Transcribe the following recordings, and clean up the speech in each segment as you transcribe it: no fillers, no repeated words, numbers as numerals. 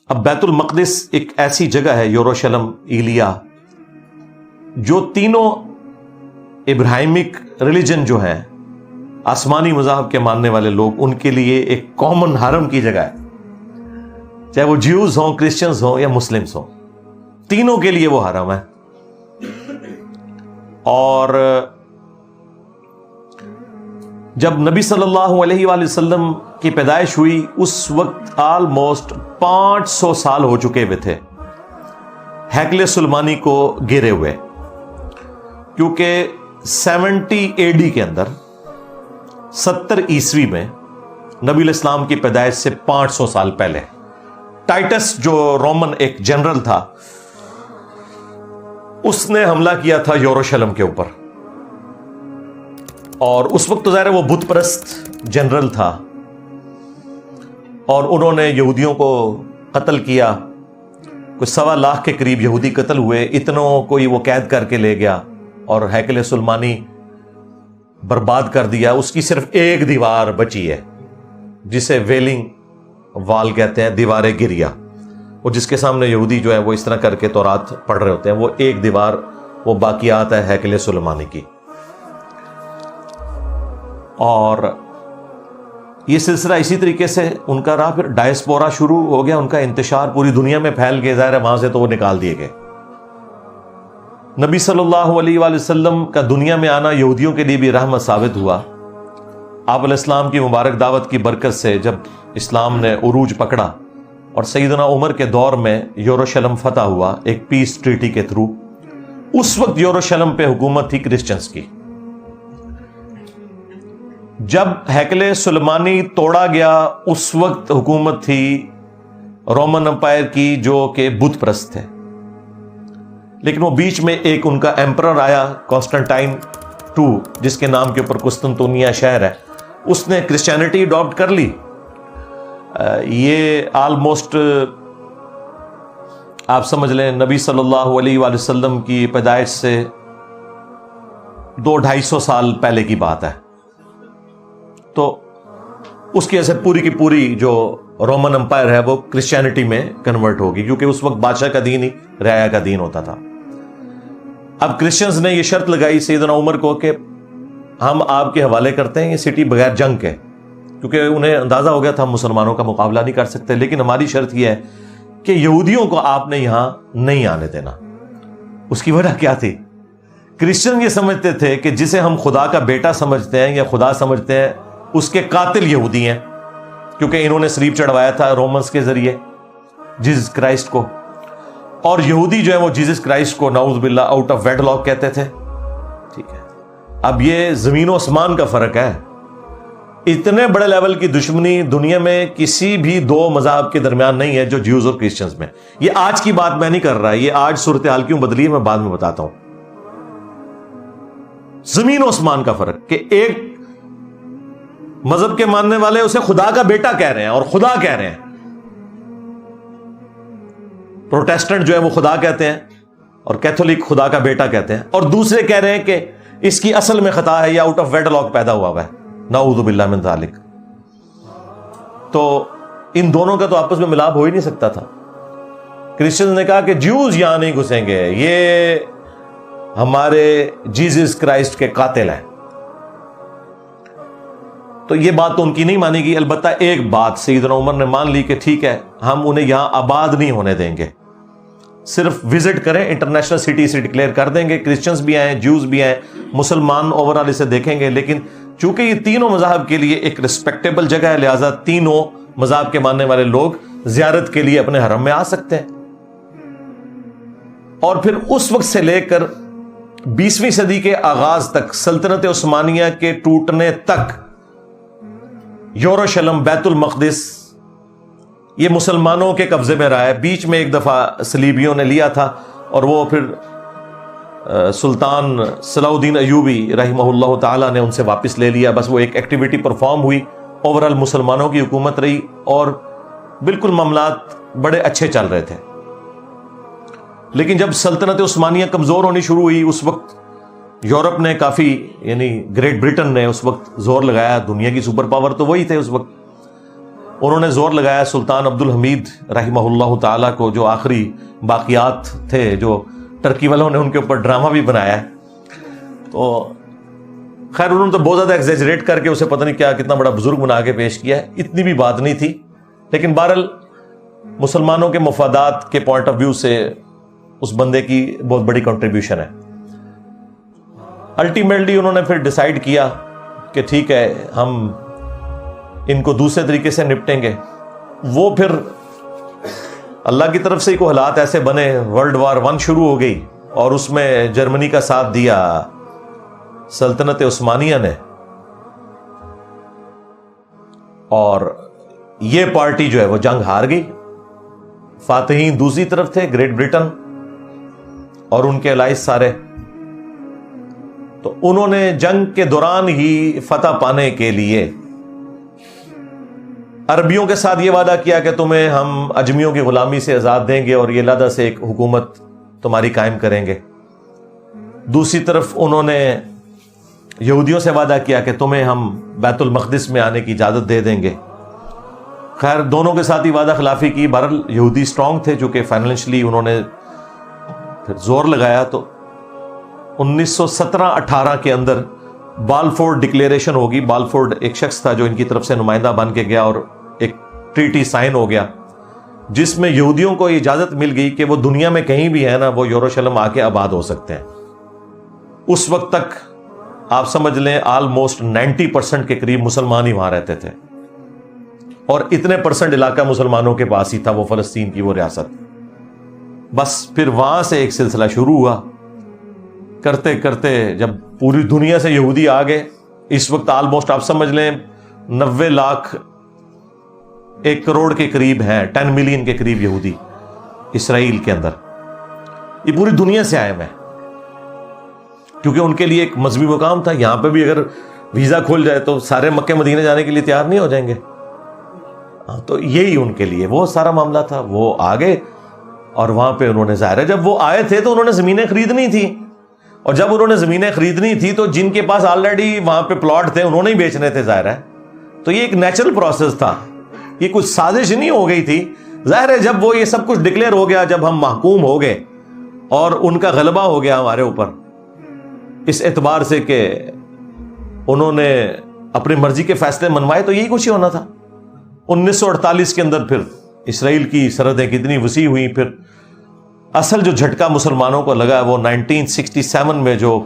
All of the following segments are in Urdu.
اب بیت المقدس ایک ایسی جگہ ہے، یروشلم، ایلیا، جو تینوں ابراہیمک ریلیجن جو ہے، آسمانی مذاہب کے ماننے والے لوگ، ان کے لیے ایک کامن حرم کی جگہ ہے، چاہے وہ جیوز ہوں، کرسچنز ہوں یا مسلمز ہوں، تینوں کے لیے وہ حرم ہے۔ اور جب نبی صلی اللہ علیہ وآلہ وسلم کی پیدائش ہوئی اس وقت آلموسٹ 500 سال ہو چکے ہوئے تھے ہیکل سلیمانی کو گرے ہوئے، کیونکہ 70 AD کے اندر 70 عیسوی میں نبی الاسلام کی پیدائش سے 500 سال پہلے ٹائٹس جو رومن ایک جنرل تھا، اس نے حملہ کیا تھا یروشلم کے اوپر، اور اس وقت تو ظاہر ہے وہ بت پرست جنرل تھا، اور انہوں نے یہودیوں کو قتل کیا، کوئی 1.25 لاکھ کے قریب یہودی قتل ہوئے، اتنوں کوئی وہ قید کر کے لے گیا اور ہیکل سلیمانی برباد کر دیا۔ اس کی صرف ایک دیوار بچی ہے جسے ویلنگ وال کہتے ہیں، دیوار گریا، اور جس کے سامنے یہودی جو ہے وہ اس طرح کر کے تورات پڑھ رہے ہوتے ہیں، وہ ایک دیوار وہ باقیات ہے ہیکل سلیمانی کی۔ اور یہ سلسلہ اسی طریقے سے ان کا رہا، پھر ڈائسپورا شروع ہو گیا، ان کا انتشار پوری دنیا میں پھیل گئے، ظاہر ہے وہاں سے تو وہ نکال دیے گئے۔ نبی صلی اللہ علیہ وآلہ وسلم کا دنیا میں آنا یہودیوں کے لیے بھی رحمت ثابت ہوا۔ آپ علیہ السلام کی مبارک دعوت کی برکت سے جب اسلام نے عروج پکڑا اور سیدنا عمر کے دور میں یروشلم فتح ہوا ایک پیس ٹریٹی کے تھرو، اس وقت یروشلم پہ حکومت تھی کرسچنز کی۔ جب ہیکل سلیمانی توڑا گیا اس وقت حکومت تھی رومن امپائر کی، جو کہ بت پرست تھے، لیکن وہ بیچ میں ایک ان کا ایمپرر آیا کانسٹنٹائن II، جس کے نام کے اوپر قسطنطنیہ شہر ہے، اس نے کرسچینٹی اڈاپٹ کر لی۔ یہ آلموسٹ آپ سمجھ لیں نبی صلی اللہ علیہ وآلہ وسلم کی پیدائش سے 200-250 سال پہلے کی بات ہے۔ تو اس کی وجہ سے پوری کی پوری جو رومن امپائر ہے وہ کرسچینٹی میں کنورٹ ہوگی، کیونکہ اس وقت بادشاہ کا دین ہی رعایا کا دین ہوتا تھا۔ اب کرسچنز نے یہ شرط لگائی سیدنا عمر کو کہ ہم آپ کے حوالے کرتے ہیں یہ سٹی بغیر جنگ کے، کیونکہ انہیں اندازہ ہو گیا تھا ہم مسلمانوں کا مقابلہ نہیں کر سکتے، لیکن ہماری شرط یہ ہے کہ یہودیوں کو آپ نے یہاں نہیں آنے دینا۔ اس کی وجہ کیا تھی؟ کرسچن یہ سمجھتے تھے کہ جسے ہم خدا کا بیٹا سمجھتے ہیں یا خدا سمجھتے ہیں، اس کے قاتل یہودی ہیں، کیونکہ انہوں نے صلیب چڑھوایا تھا رومنز کے ذریعے جیزس کرائسٹ کو، اور یہودی جو ہے وہ جیزس کرائسٹ کو نعوذ باللہ آؤٹ آف ویڈ لاک کہتے تھے۔ ٹھیک ہے، اب یہ زمین و آسمان کا فرق ہے۔ اتنے بڑے لیول کی دشمنی دنیا میں کسی بھی دو مذاہب کے درمیان نہیں ہے جو جیوز اور کرسچنز میں۔ یہ آج کی بات میں نہیں کر رہا، یہ آج صورتحال کیوں بدلی ہے میں بعد میں بتاتا ہوں۔ زمین و آسمان کا فرق کہ ایک مذہب کے ماننے والے اسے خدا کا بیٹا کہہ رہے ہیں اور خدا کہہ رہے ہیں، پروٹیسٹنٹ جو ہے وہ خدا کہتے ہیں اور کیتھولک خدا کا بیٹا کہتے ہیں، اور دوسرے کہہ رہے ہیں کہ اس کی اصل میں خطا ہے یا آؤٹ آف ویڈ لاک پیدا ہوا ہے، نعوذ باللہ من ذالک۔ تو ان دونوں کا تو آپس میں ملاپ ہو ہی نہیں سکتا تھا۔ کرسچنز نے کہا کہ جیوز یہاں نہیں گھسیں گے، یہ ہمارے جیزس کرائسٹ کے قاتل ہیں۔ تو یہ بات تو ان کی نہیں مانی گی، البتہ ایک بات سیدنا عمر نے مان لی کہ ٹھیک ہے ہم انہیں یہاں آباد نہیں ہونے دیں گے، صرف وزٹ کریں، انٹرنیشنل سٹی سے ڈکلیئر کر دیں گے، کرسچنز بھی آئیں، جیوز بھی آئیں، مسلمان اوورال اسے دیکھیں گے، لیکن چونکہ یہ تینوں مذاہب کے لیے ایک ریسپیکٹیبل جگہ ہے، لہٰذا تینوں مذاہب کے ماننے والے لوگ زیارت کے لیے اپنے حرم میں آ سکتے ہیں۔ اور پھر اس وقت سے لے کر 20ویں صدی کے آغاز تک، سلطنت عثمانیہ کے ٹوٹنے تک، یروشلم، بیت المقدس یہ مسلمانوں کے قبضے میں رہا ہے۔ بیچ میں ایک دفعہ صلیبیوں نے لیا تھا، اور وہ پھر سلطان صلاح الدین ایوبی رحمہ اللہ تعالیٰ نے ان سے واپس لے لیا۔ بس وہ ایک ایکٹیویٹی پرفارم ہوئی، اوورال مسلمانوں کی حکومت رہی، اور بالکل معاملات بڑے اچھے چل رہے تھے۔ لیکن جب سلطنت عثمانیہ کمزور ہونی شروع ہوئی، اس وقت یورپ نے کافی، یعنی گریٹ برٹن نے اس وقت زور لگایا، دنیا کی سپر پاور تو وہی تھے اس وقت، انہوں نے زور لگایا سلطان عبد الحمید رحمہ اللہ تعالیٰ کو، جو آخری باقیات تھے، جو ٹرکی والوں نے ان کے اوپر ڈرامہ بھی بنایا ہے. تو خیر انہوں نے تو بہت زیادہ ایگزیجریٹ کر کے اسے پتہ نہیں کیا کتنا بڑا بزرگ بنا کے پیش کیا ہے. اتنی بھی بات نہیں تھی، لیکن بہرحال مسلمانوں کے مفادات کے پوائنٹ آف ویو سے اس بندے کی بہت بڑی کنٹریبیوشن ہے. الٹیمیٹلی انہوں نے پھر ڈیسائیڈ کیا کہ ٹھیک ہے ہم ان کو دوسرے طریقے سے نپٹیں گے. وہ پھر اللہ کی طرف سے ہی کوئی حالات ایسے بنے، ورلڈ وار 1 شروع ہو گئی اور اس میں جرمنی کا ساتھ دیا سلطنت عثمانیہ نے، اور یہ پارٹی جو ہے وہ جنگ ہار گئی. فاتحین دوسری طرف تھے، گریٹ برٹن اور ان کے الائز سارے. تو انہوں نے جنگ کے دوران ہی فتح پانے کے لیے عربیوں کے ساتھ یہ وعدہ کیا کہ تمہیں ہم اجمیوں کی غلامی سے آزاد دیں گے اور یہ علیحدہ سے ایک حکومت تمہاری قائم کریں گے. دوسری طرف انہوں نے یہودیوں سے وعدہ کیا کہ تمہیں ہم بیت المقدس میں آنے کی اجازت دے دیں گے. خیر دونوں کے ساتھ ہی وعدہ خلافی کی. بہرحال یہودی اسٹرانگ تھے چونکہ فائنینشلی انہوں نے پھر زور لگایا. تو 1917-18 کے اندر بالفورڈ ڈکلیریشن ہوگی. بالفورڈ ایک شخص تھا جو ان کی طرف سے نمائندہ بن کے گیا اور ایک ٹریٹی سائن ہو گیا جس میں یہودیوں کو یہ اجازت مل گئی کہ وہ دنیا میں کہیں بھی ہے نا وہ یروشلم آ کے آباد ہو سکتے ہیں. اس وقت تک آپ سمجھ لیں آلموسٹ 90% کے قریب مسلمان ہی وہاں رہتے تھے اور اتنے پرسنٹ علاقہ مسلمانوں کے پاس ہی تھا، وہ فلسطین کی وہ ریاست. بس پھر وہاں سے ایک سلسلہ شروع ہوا کرتے کرتے جب پوری دنیا سے یہودی آ گئے. اس وقت آلموسٹ آپ سمجھ لیں 90 لاکھ 1 کروڑ کے قریب ہیں، 10 ملین کے قریب یہودی اسرائیل کے اندر. یہ پوری دنیا سے آئے ہیں کیونکہ ان کے لیے ایک مذہبی مقام تھا. یہاں پہ بھی اگر ویزا کھول جائے تو سارے مکہ مدینہ جانے کے لیے تیار نہیں ہو جائیں گے. تو یہی ان کے لیے وہ سارا معاملہ تھا. وہ آگے اور وہاں پہ انہوں نے ظاہر ہے جب وہ آئے تھے تو انہوں نے زمینیں خریدنی تھی، اور جب انہوں نے زمینیں خریدنی تھی تو جن کے پاس آلریڈی وہاں پہ پلاٹ تھے انہوں نے ہی بیچنے تھے ظاہر ہے. تو یہ ایک نیچرل پروسیس تھا، یہ کچھ سازش نہیں ہو گئی تھی. ظاہر ہے جب وہ یہ سب کچھ ڈکلیئر ہو گیا، جب ہم محکوم ہو گئے اور ان کا غلبہ ہو گیا ہمارے اوپر اس اعتبار سے کہ انہوں نے اپنی مرضی کے فیصلے منوائے، تو یہی کچھ ہی ہونا تھا. 1948 کے اندر پھر اسرائیل کی سرحدیں کتنی وسیع ہوئیں. پھر اصل جو جھٹکا مسلمانوں کو لگا وہ 1967 میں جو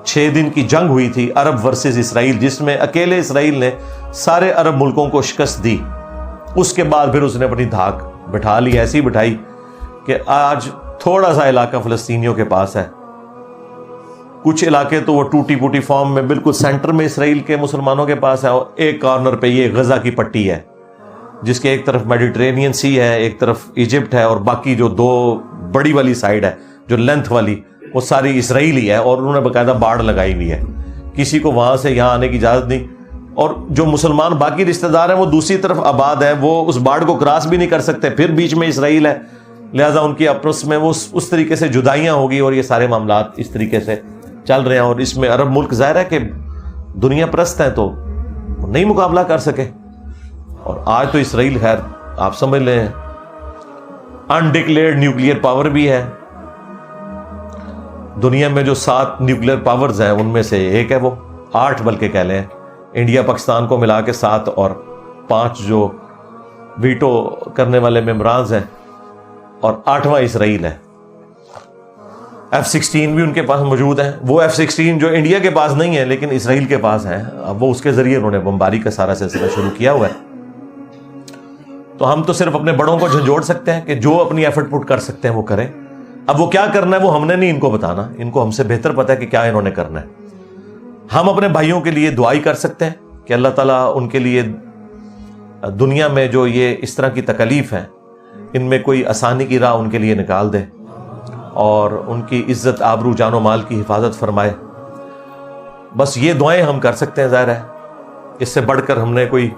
6 دن کی جنگ ہوئی تھی عرب ورسز اسرائیل، جس میں اکیلے اسرائیل نے سارے عرب ملکوں کو شکست دی. اس کے بعد پھر اس نے اپنی دھاک بٹھا لی، ایسی بٹھائی کہ آج تھوڑا سا علاقہ فلسطینیوں کے پاس ہے. کچھ علاقے تو وہ ٹوٹی پوٹی فارم میں بالکل سینٹر میں اسرائیل کے مسلمانوں کے پاس ہے، اور ایک کارنر پہ یہ غزہ کی پٹی ہے جس کے ایک طرف میڈیٹرینین سی ہے، ایک طرف ایجپٹ ہے، اور باقی جو 2 بڑی والی سائیڈ ہے جو لینتھ والی وہ ساری اسرائیلی ہے. اور انہوں نے باقاعدہ باڑ لگائی ہوئی ہے، کسی کو وہاں سے یہاں آنے کی اجازت نہیں. اور جو مسلمان باقی رشتہ دار ہیں وہ دوسری طرف آباد ہیں، وہ اس باڑ کو کراس بھی نہیں کر سکتے، پھر بیچ میں اسرائیل ہے. لہٰذا ان کی آپس میں وہ اس طریقے سے جدائیاں ہوگی اور یہ سارے معاملات اس طریقے سے چل رہے ہیں. اور اس میں عرب ملک ظاہر ہے کہ دنیا پرست ہیں تو نہیں مقابلہ کر سکے. اور آج تو اسرائیل خیر آپ سمجھ لیں انڈکلیئرڈ نیوکلیئر پاور بھی ہے. دنیا میں جو 7 نیوکلیئر پاورز ہیں ان میں سے ایک ہے، وہ 8 بلکہ کہہ لیں، انڈیا پاکستان کو ملا کے 7 اور 5 جو ویٹو کرنے والے ممبرانز ہیں، اور 8واں اسرائیل ہے. F-16 بھی ان کے پاس موجود ہیں. وہ F-16 جو انڈیا کے پاس نہیں ہے لیکن اسرائیل کے پاس ہیں. اب وہ اس کے ذریعے انہوں نے بمباری کا سارا سلسلہ شروع کیا ہوا ہے. تو ہم تو صرف اپنے بڑوں کو جھنجھوڑ سکتے ہیں کہ جو اپنی ایفرٹ پٹ کر سکتے ہیں وہ کریں. اب وہ کیا کرنا ہے وہ ہم نے نہیں ان کو بتانا، ان کو ہم سے بہتر پتہ ہے کہ کیا انہوں نے کرنا ہے. ہم اپنے بھائیوں کے لیے دعائی کر سکتے ہیں کہ اللہ تعالیٰ ان کے لیے دنیا میں جو یہ اس طرح کی تکلیف ہیں ان میں کوئی آسانی کی راہ ان کے لیے نکال دے اور ان کی عزت آبرو جان و مال کی حفاظت فرمائے. بس یہ دعائیں ہم کر سکتے ہیں. ظاہر ہے اس سے بڑھ کر ہم نے کوئی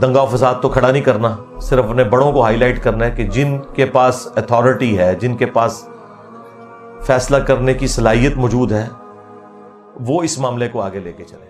دنگا و فساد تو کھڑا نہیں کرنا، صرف اپنے بڑوں کو ہائی لائٹ کرنا ہے کہ جن کے پاس اتھارٹی ہے، جن کے پاس فیصلہ کرنے کی صلاحیت موجود ہے، وہ اس معاملے کو آگے لے کے چلیں.